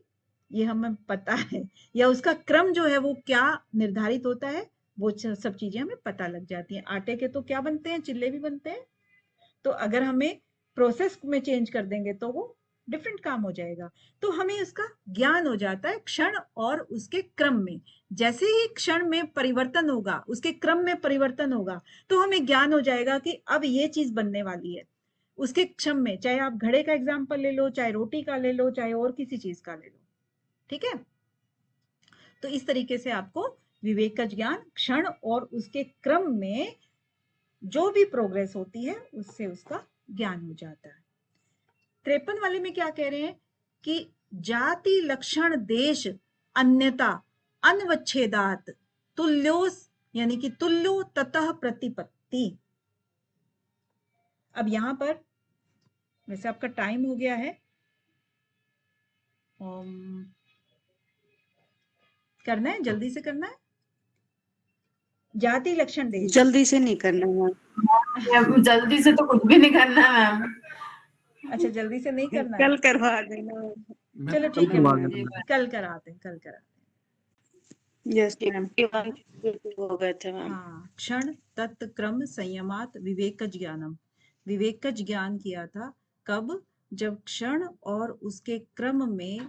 Speaker 1: ये हमें पता है, या उसका क्रम जो है वो क्या निर्धारित होता है, वो सब चीजें हमें पता लग जाती हैं। आटे के तो क्या बनते हैं, चिल्ले भी बनते हैं। तो अगर हमें प्रोसेस में चेंज कर देंगे तो वो डिफरेंट काम हो जाएगा। तो हमें उसका ज्ञान हो जाता है क्षण और उसके क्रम में। जैसे ही क्षण में परिवर्तन होगा, उसके क्रम में परिवर्तन होगा, तो हमें ज्ञान हो जाएगा कि अब ये चीज बनने वाली है। उसके क्षण में, चाहे आप घड़े का एग्जाम्पल ले लो, चाहे रोटी का ले लो, चाहे और किसी चीज का ले लो, ठीक है। तो इस तरीके से आपको विवेक का ज्ञान क्षण और उसके क्रम में जो भी प्रोग्रेस होती है उससे उसका ज्ञान हो जाता है। 53 वाले में क्या कह रहे हैं कि जाति लक्षण देश अन्यता अनवच्छेदात तुल्योस, यानी कि तुल्यो ततः प्रतिपत्ति। अब यहां पर वैसे आपका टाइम हो गया है, करना है, जल्दी से करना है। जाति लक्षण देश,
Speaker 6: जल्दी से नहीं करना है।
Speaker 3: जल्दी से तो कुछ भी नहीं करना है मैम।
Speaker 1: अच्छा जल्दी से नहीं करना है,
Speaker 6: कल करवा देना।
Speaker 1: चलो ठीक है, कल कराते हैं, कल कराते हैं।
Speaker 6: यस मैम, हो गए थे मैम।
Speaker 1: हाँ, क्षण तत् क्रम संयमात विवेक ज्ञानम। विवेक का ज्ञान किया था कब, जब क्षण और उसके क्रम में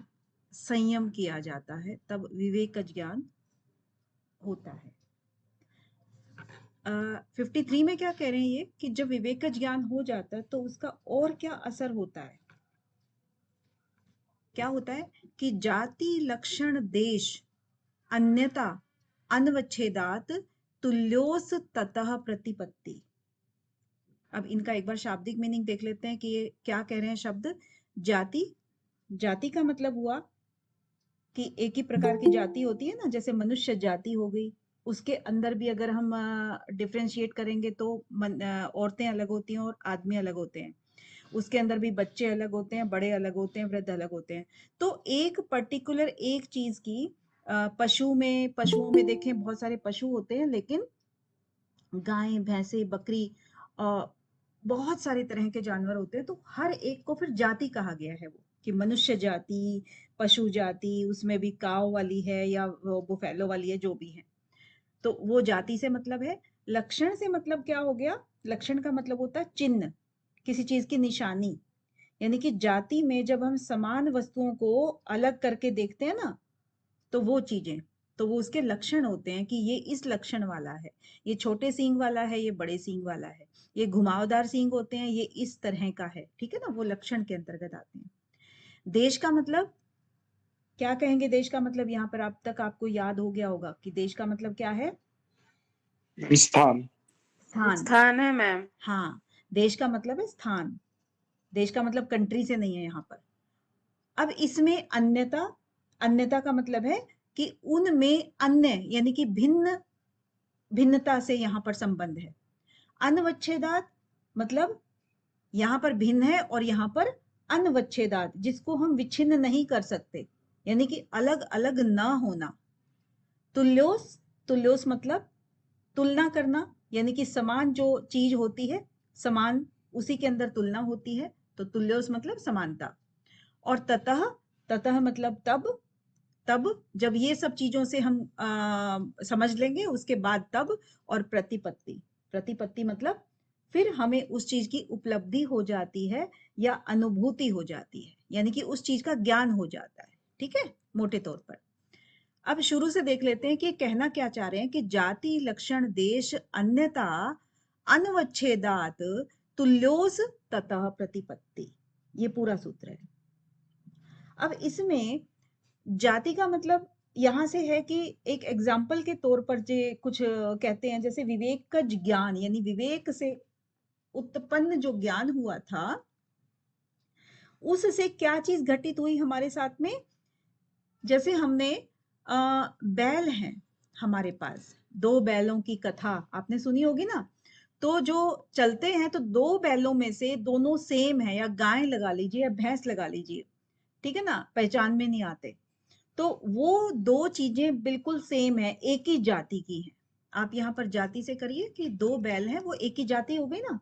Speaker 1: संयम किया जाता है, तब विवेक का ज्ञान होता है। 53 में क्या कह रहे हैं ये कि जब विवेक का ज्ञान हो जाता है तो उसका और क्या असर होता है, क्या होता है कि जाति लक्षण देश अन्यता अनवच्छेदात तुल्योस ततः प्रतिपत्ति। अब इनका एक बार शाब्दिक मीनिंग देख लेते हैं कि ये क्या कह रहे हैं शब्द। जाति, जाति का मतलब हुआ कि एक ही प्रकार की जाति होती है ना, जैसे मनुष्य जाति हो गई, उसके अंदर भी अगर हम डिफरेंशिएट करेंगे तो औरतें अलग होती हैं और आदमी अलग होते हैं। उसके अंदर भी बच्चे अलग होते हैं, बड़े अलग होते हैं, वृद्ध अलग होते हैं। तो एक पर्टिकुलर एक चीज की पशुओं में देखें बहुत सारे पशु होते हैं, लेकिन गाय, भैंसे, बकरी, बहुत सारे तरह के जानवर होते हैं। तो हर एक को फिर जाति कहा गया है, वो कि मनुष्य जाति, पशु जाति, उसमें भी काव वाली है या बुफेलो वाली है, जो भी है। तो वो जाति से मतलब है। लक्षण से मतलब क्या हो गया, लक्षण का मतलब होता है चिन्ह, किसी चीज की निशानी। यानी कि जाति में जब हम समान वस्तुओं को अलग करके देखते हैं ना, तो वो चीजें, तो वो उसके लक्षण होते हैं कि ये इस लक्षण वाला है, ये छोटे सींग वाला है, ये बड़े सींग वाला है, ये घुमावदार सींग होते हैं, ये इस तरह का है, ठीक है ना, वो लक्षण के अंतर्गत आते हैं। देश का मतलब क्या कहेंगे, देश का मतलब यहाँ पर अब तक आपको याद हो गया होगा कि देश का मतलब क्या है,
Speaker 5: स्थान।
Speaker 1: स्थान।
Speaker 6: स्थान है मैम।
Speaker 1: हाँ, देश का मतलब है स्थान, देश का मतलब कंट्री से नहीं है यहाँ पर। अब इसमें अन्यता, अन्यता का मतलब है कि उनमें अन्य यानी कि भिन्न, भिन्नता से यहाँ पर संबंध है। अनवच्छेदात मतलब यहाँ पर भिन्न है और यहाँ पर अनवच्छेदात, जिसको हम विच्छिन्न नहीं कर सकते, यानी कि अलग अलग ना होना। तुल्योस, तुल्योस मतलब तुलना करना, यानी कि समान जो चीज होती है, समान, उसी के अंदर तुलना होती है, तो तुल्योस मतलब समानता। और ततः, ततः मतलब तब, तब जब ये सब चीजों से हम समझ लेंगे उसके बाद तब, और प्रतिपत्ति, प्रतिपत्ति मतलब फिर हमें उस चीज की उपलब्धि हो जाती है या अनुभूति हो जाती है, यानी कि उस चीज का ज्ञान हो जाता है। ठीक है, मोटे तौर पर। अब शुरू से देख लेते हैं कि कहना क्या चाह रहे हैं कि जाति लक्षण देश अन्यता अनवच्छेदात तुल्योस ततः प्रतिपत्ति, ये पूरा सूत्र है। अब इसमें जाति का मतलब यहाँ से है कि एक एग्जाम्पल के तौर पर जे कुछ कहते हैं, जैसे विवेक का ज्ञान, यानी विवेक से उत्पन्न जो ज्ञान हुआ था, उससे क्या चीज घटित हुई हमारे साथ में। जैसे हमने बैल हैं हमारे पास, दो बैलों की कथा आपने सुनी होगी ना। तो जो चलते हैं तो दो बैलों में से दोनों सेम है, या गाय लगा लीजिए या भैंस लगा लीजिए, ठीक है ना, पहचान में नहीं आते। तो वो दो चीजें बिल्कुल सेम है, एक ही जाति की है। आप यहाँ पर जाति से करिए कि दो बैल हैं, वो एक ही जाति हो गई ना,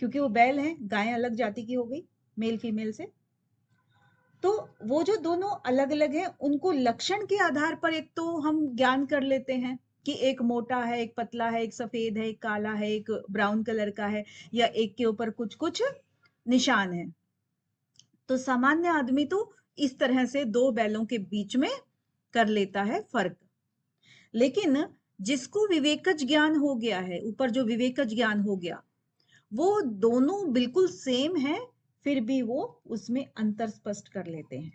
Speaker 1: क्योंकि वो बैल हैं, गाय अलग जाति की हो गई मेल फीमेल से। तो वो जो दोनों अलग अलग हैं, उनको लक्षण के आधार पर एक तो हम ज्ञान कर लेते हैं कि एक मोटा है, एक पतला है, एक सफेद है, एक काला है, एक ब्राउन कलर का है, या एक के ऊपर कुछ कुछ निशान है। तो सामान्य आदमी तो इस तरह से दो बैलों के बीच में कर लेता है फर्क। लेकिन जिसको विवेकज ज्ञान हो गया है, ऊपर जो विवेकज ज्ञान हो गया, वो दोनों बिल्कुल सेम है, फिर भी वो उसमें अंतर स्पष्ट कर लेते हैं।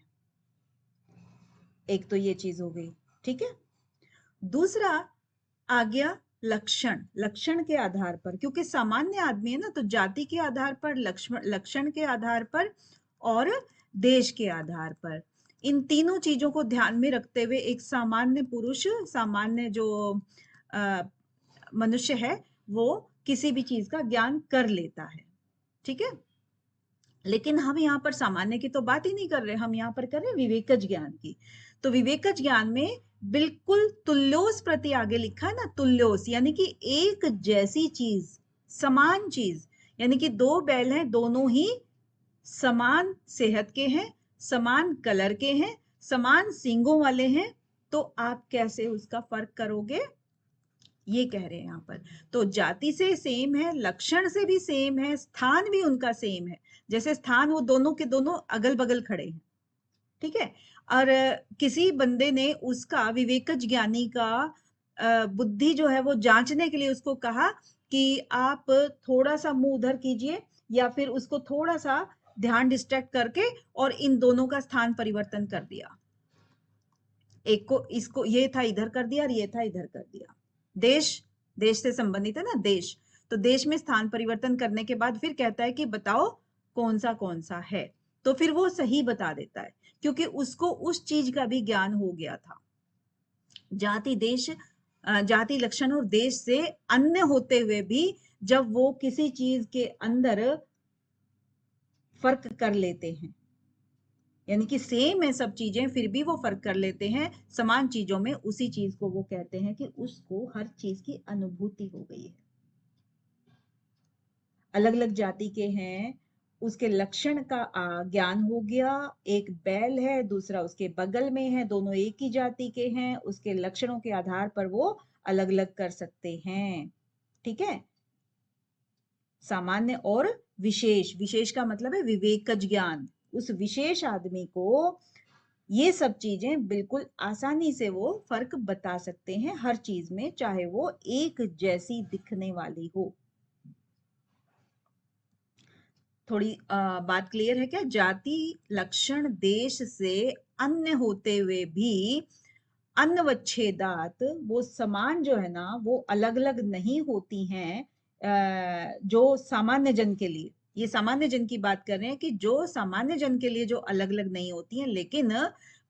Speaker 1: एक तो ये चीज हो गई, ठीक है। दूसरा आ गया लक्षण, लक्षण के आधार पर, क्योंकि सामान्य आदमी है ना, तो जाति के आधार पर, लक्षण के आधार पर और देश के आधार पर, इन तीनों चीजों को ध्यान में रखते हुए एक सामान्य पुरुष, सामान्य जो मनुष्य है, वो किसी भी चीज का ज्ञान कर लेता है। ठीक है, लेकिन हम यहाँ पर सामान्य की तो बात ही नहीं कर रहे, हम यहाँ पर कर रहे हैं विवेकज ज्ञान की। तो विवेकज ज्ञान में बिल्कुल तुल्योस प्रति आगे लिखा है ना, तुल्योस यानी कि एक जैसी चीज, समान चीज, यानी कि दो बैल हैं, दोनों ही समान सेहत के हैं, समान कलर के हैं, समान सींगों वाले हैं, तो आप कैसे उसका फर्क करोगे, ये कह रहे हैं यहाँ पर। तो जाति से सेम है, लक्षण से भी सेम है, स्थान भी उनका सेम है। जैसे स्थान वो दोनों के दोनों अगल बगल खड़े हैं, ठीक है। और किसी बंदे ने उसका विवेकज ज्ञानी का बुद्धि जो है वो जांचने के लिए उसको कहा कि आप थोड़ा सा मुंह उधर कीजिए, या फिर उसको थोड़ा सा ध्यान डिस्ट्रैक्ट करके और इन दोनों का स्थान परिवर्तन कर दिया। एक को, इसको ये था इधर कर दिया और ये था इधर कर दिया। देश, देश से संबंधित है ना देश, तो देश में स्थान परिवर्तन करने के बाद फिर कहता है कि बताओ कौन सा है, तो फिर वो सही बता देता है, क्योंकि उसको उस चीज का भी ज्ञान हो गया था। जाति देश, जाति लक्षण और देश से अन्य होते हुए भी जब वो किसी चीज के अंदर फर्क कर लेते हैं, यानी कि सेम है सब चीजें, फिर भी वो फर्क कर लेते हैं समान चीजों में, उसी चीज को वो कहते हैं कि उसको हर चीज की अनुभूति हो गई है। अलग अलग जाति के हैं, उसके लक्षण का ज्ञान हो गया, एक बैल है, दूसरा उसके बगल में है, दोनों एक ही जाति के हैं, उसके लक्षणों के आधार पर वो अलग अलग कर सकते हैं। ठीक है, सामान्य और विशेष, विशेष का मतलब है विवेकज ज्ञान, उस विशेष आदमी को ये सब चीजें बिल्कुल आसानी से वो फर्क बता सकते हैं हर चीज में, चाहे वो एक जैसी दिखने वाली हो। थोड़ी बात क्लियर है क्या? जाति लक्षण देश से अन्य होते हुए भी अन्वच्छेदात, वो समान जो है ना वो अलग अलग नहीं होती हैं, जो सामान्य जन के लिए, ये सामान्य जन की बात कर रहे हैं कि जो सामान्य जन के लिए जो अलग अलग नहीं होती हैं, लेकिन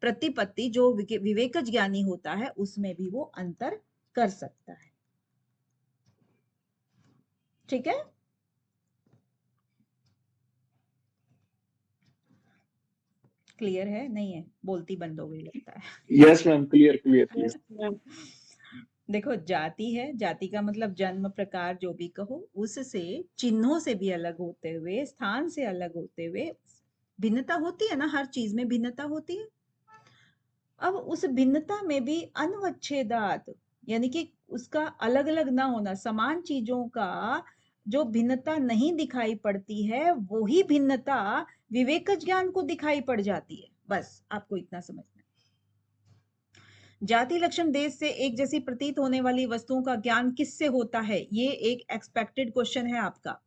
Speaker 1: प्रतिपत्ति जो विवेकज ज्ञानी होता है उसमें भी वो अंतर कर सकता है। ठीक है, क्लियर है? नहीं है, बोलती बंद हो गई लगता है।
Speaker 5: Yes ma'am, clear clear clear.
Speaker 6: Yes, ma'am.
Speaker 1: देखो जाति है, जाति का मतलब जन्म प्रकार जो भी कहो, उससे चिन्हों से भी अलग होते हुए, स्थान से अलग होते हुए, भिन्नता होती है ना, हर चीज में भिन्नता होती है। अब उस भिन्नता में भी अनवच्छेदात, यानी कि उसका अलग अलग ना होना, समान चीजों का जो भिन्नता नहीं दिखाई पड़ती है वही भिन्नता विवेकज ज्ञान को दिखाई पड़ जाती है। बस आपको इतना समझना है। जाति लक्षण देश से एक जैसी प्रतीत होने वाली वस्तुओं का ज्ञान किससे होता है? ये एक एक्सपेक्टेड क्वेश्चन है आपका।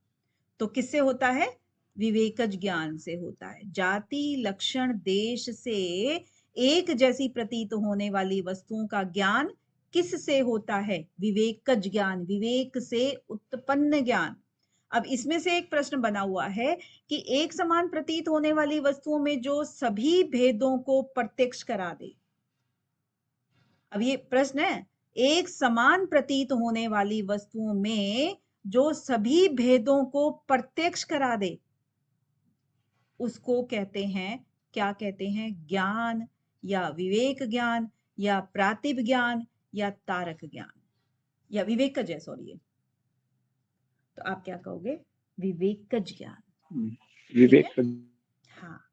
Speaker 1: तो किससे होता है? विवेकज ज्ञान से होता है। जाति लक्षण देश से एक जैसी प्रतीत होने वाली वस्तुओं का ज्ञान किससे होता है? विवेकज ज्ञान, विवेक से उत्पन्न ज्ञान। अब इसमें से एक प्रश्न बना हुआ है कि एक समान प्रतीत होने वाली वस्तुओं में जो सभी भेदों को प्रत्यक्ष करा दे। अब ये प्रश्न है, एक समान प्रतीत होने वाली वस्तुओं में जो सभी भेदों को प्रत्यक्ष करा दे, उसको कहते हैं, क्या कहते हैं? ज्ञान या विवेक ज्ञान या प्रातिभ ज्ञान या तारक ज्ञान या विवेकज है, सॉरी। तो आप क्या कहोगे? विवेकज ज्ञान।
Speaker 5: विवेक।
Speaker 1: हाँ,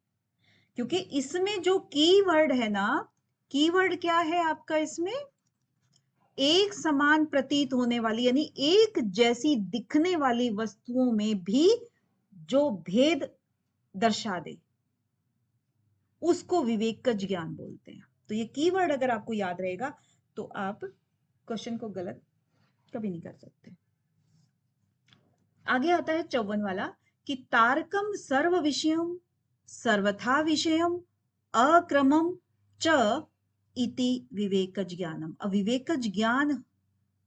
Speaker 1: क्योंकि इसमें जो कीवर्ड है ना, कीवर्ड क्या है आपका इसमें? एक समान प्रतीत होने वाली, यानी एक जैसी दिखने वाली वस्तुओं में भी जो भेद दर्शा दे, उसको विवेकज ज्ञान बोलते हैं। तो ये कीवर्ड अगर आपको याद रहेगा तो आप क्वेश्चन को गलत कभी नहीं कर सकते। आगे आता है 54 वाला कि तारकम सर्व विषयम सर्वथा विषयम अक्रमम च इति विवेकज ज्ञानम। अब विवेकज ज्ञान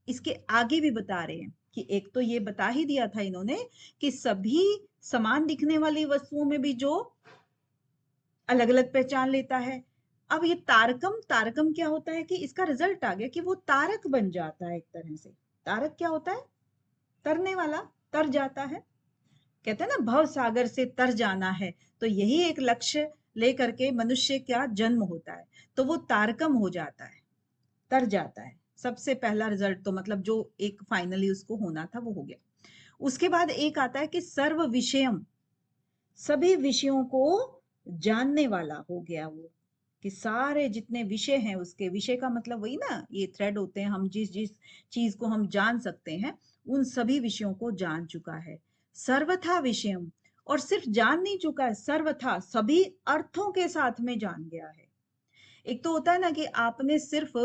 Speaker 1: इसके आगे भी बता रहे हैं कि एक तो ये बता ही दिया था इन्होंने कि सभी समान दिखने वाली वस्तुओं में भी जो अलग अलग पहचान लेता है। अब ये तारकम, तारकम क्या होता है कि इसका रिजल्ट आ गया कि वो तारक बन जाता है एक तरह से। तारक क्या होता है? तरने वाला, तर जाता है। कहते हैं ना भव सागर से तर जाना है, तो यही एक लक्ष्य लेकर के मनुष्य का जन्म होता है। तो वो तारकम हो जाता है, तर जाता है। सबसे पहला रिजल्ट तो मतलब जो एक फाइनली उसको होना था वो हो गया। उसके बाद एक आता है कि सर्व विषयम, सभी विषयों को जानने वाला हो गया वो, कि सारे जितने विषय हैं उसके, विषय का मतलब वही ना, ये थ्रेड होते हैं, हम जिस जिस चीज को हम जान सकते हैं उन सभी विषयों को जान चुका है। सर्वथा विषयम, और सिर्फ जान नहीं चुका है, सर्वथा सभी अर्थों के साथ में जान गया है। एक तो होता है ना कि आपने सिर्फ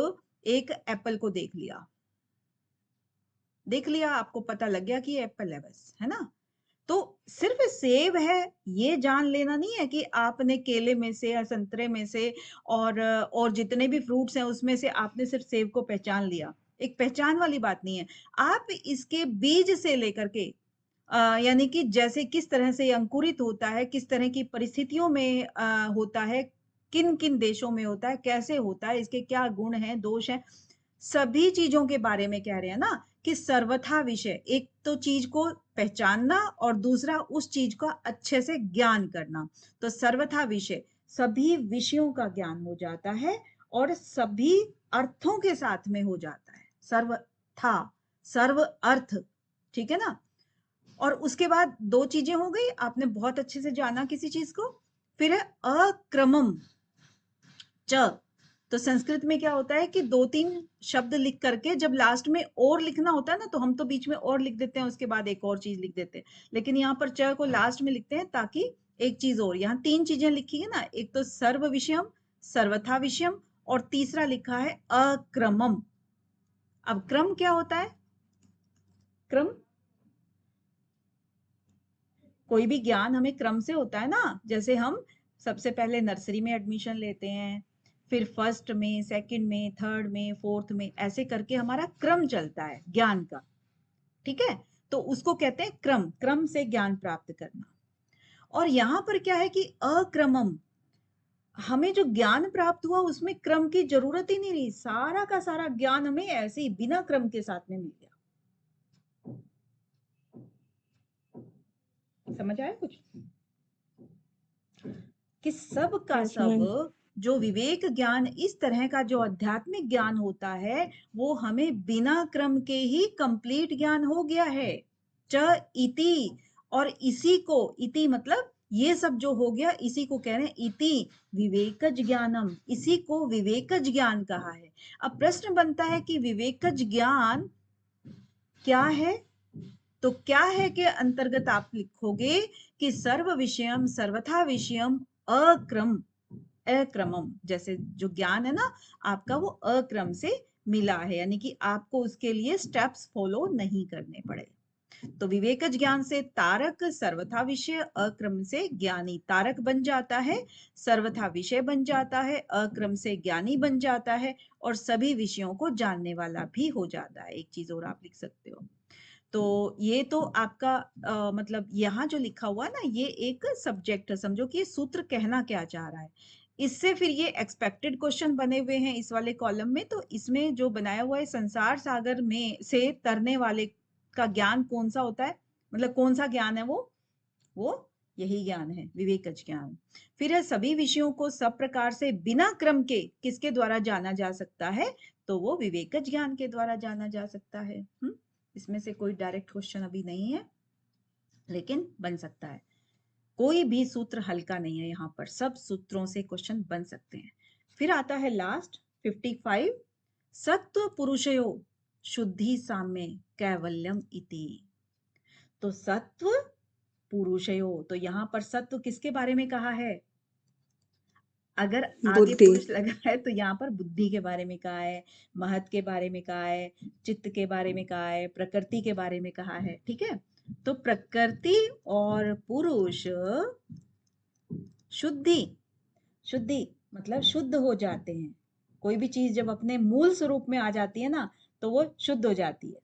Speaker 1: एक एप्पल को देख लिया, आपको पता लग गया कि ये एप्पल है, बस, है ना। तो सिर्फ सेब है ये जान लेना नहीं है कि आपने केले में से या संतरे में से और जितने भी फ्रूट्स हैं उसमें से आपने सिर्फ सेब को पहचान लिया। एक पहचान वाली बात नहीं है। आप इसके बीज से लेकर के यानी कि जैसे किस तरह से अंकुरित होता है, किस तरह की परिस्थितियों में होता है, किन किन देशों में होता है, कैसे होता है, इसके क्या गुण हैं, दोष हैं, सभी चीजों के बारे में कह रहे हैं ना कि सर्वथा विषय। एक तो चीज को पहचानना और दूसरा उस चीज का अच्छे से ज्ञान करना। तो सर्वथा विषय, सभी विषयों का ज्ञान हो जाता है और सभी अर्थों के साथ में हो जाता है। सर्वथा, सर्व अर्थ, ठीक है ना। और उसके बाद दो चीजें हो गई, आपने बहुत अच्छे से जाना किसी चीज को। फिर है अक्रमम च। तो संस्कृत में क्या होता है कि दो तीन शब्द लिख करके जब लास्ट में और लिखना होता है ना, तो हम तो बीच में और लिख देते हैं, उसके बाद एक और चीज लिख देते हैं, लेकिन यहाँ पर च को लास्ट में लिखते हैं ताकि एक चीज और, यहाँ तीन चीजें लिखी है ना, एक तो सर्व विषयम, सर्वथा विषयम, और तीसरा लिखा है अक्रमम। अब क्रम क्या होता है? क्रम, कोई भी ज्ञान हमें क्रम से होता है ना। जैसे हम सबसे पहले नर्सरी में एडमिशन लेते हैं, फिर फर्स्ट में, सेकंड में, थर्ड में, फोर्थ में, ऐसे करके हमारा क्रम चलता है ज्ञान का, ठीक है। तो उसको कहते हैं क्रम, क्रम से ज्ञान प्राप्त करना। और यहाँ पर क्या है कि अक्रमम, हमें जो ज्ञान प्राप्त हुआ उसमें क्रम की जरूरत ही नहीं रही, सारा का सारा ज्ञान हमें ऐसे ही बिना क्रम के साथ में मिल गया। समझ आया कुछ? कि सब का सब जो विवेक ज्ञान, इस तरह का जो आध्यात्मिक ज्ञान होता है, वो हमें बिना क्रम के ही कंप्लीट ज्ञान हो गया है। च इति, और इसी को, इति मतलब ये सब जो हो गया इसी को कह रहे हैं इति विवेकज ज्ञानम, इसी को विवेकज ज्ञान कहा है। अब प्रश्न बनता है कि विवेकज ज्ञान क्या है? तो क्या है के अंतर्गत आप लिखोगे कि सर्व विषयम सर्वथा विषयम अक्रमम, जैसे जो ज्ञान है ना आपका वो अक्रम से मिला है, यानी कि आपको उसके लिए स्टेप्स फॉलो नहीं करने पड़े। तो विवेकज ज्ञान से तारक सर्वथा विषय, अक्रम से ज्ञानी तारक बन जाता है, सर्वथा विषय बन जाता है, अक्रम से ज्ञानी बन जाता है, और सभी विषयों को जानने वाला भी हो जाता है। एक चीज और आप लिख सकते हो। तो ये तो आपका मतलब यहाँ जो लिखा हुआ है ना ये एक सब्जेक्ट है, समझो कि ये सूत्र कहना क्या चाह रहा है। इससे फिर ये एक्सपेक्टेड क्वेश्चन बने हुए हैं इस वाले कॉलम में, तो इसमें जो बनाया हुआ है संसार सागर में से तरने वाले का ज्ञान कौन सा होता है, मतलब कौन सा ज्ञान है वो यही ज्ञान है, विवेकज ज्ञान। फिर है सभी विषयों को सब प्रकार से बिना क्रम के किसके द्वारा जाना जा सकता है, तो वो विवेकज ज्ञान के द्वारा जाना जा सकता है। इसमें से कोई डायरेक्ट क्वेश्चन अभी नहीं है, लेकिन बन सकता है। कोई भी सूत्र हल्का नहीं है, यहाँ पर सब सूत्रों से क्वेश्चन बन सकते हैं। फिर आता है लास्ट 55, सत्व पुरुषयो शुद्धि साम्य कैवल्यम इति। तो सत्व पुरुषयो, तो यहाँ पर सत्व किसके बारे में कहा है? अगर आगे
Speaker 7: बुद्धि।
Speaker 1: पुरुष लगा है तो यहाँ पर बुद्धि के बारे में कहा है, महत के बारे में कहा है, चित्त के बारे में कहा है, प्रकृति के बारे में कहा है। ठीक है, तो प्रकृति और पुरुष शुद्धि मतलब शुद्ध हो जाते हैं। कोई भी चीज जब अपने मूल स्वरूप में आ जाती है ना तो वो शुद्ध हो जाती है,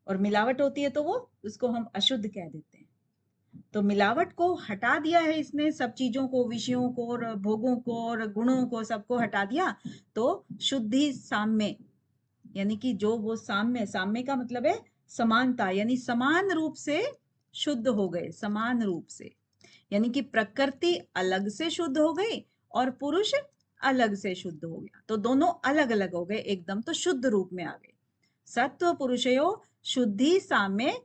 Speaker 1: और मिलावट होती है तो वो उसको हम अशुद्ध कह देते हैं। तो मिलावट को हटा दिया है इसने, सब चीजों को, विषयों को और भोगों को और गुणों को सबको हटा दिया, तो शुद्धि साम्य, यानी कि जो वो साम्य का मतलब है समानता, यानी समान रूप से शुद्ध हो गए, समान रूप से, यानी कि प्रकृति अलग से शुद्ध हो गई और पुरुष अलग से शुद्ध हो गया, तो दोनों अलग अलग हो गए एकदम, तो शुद्ध रूप में आ गए। सत्व पुरुषयो शुद्धि साम्य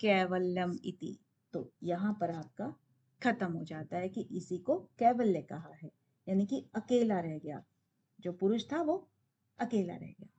Speaker 1: कैवल्यम इति। तो यहाँ पर आपका खत्म हो जाता है कि इसी को कैवल्य कहा है, यानी कि अकेला रह गया, जो पुरुष था वो अकेला रह गया।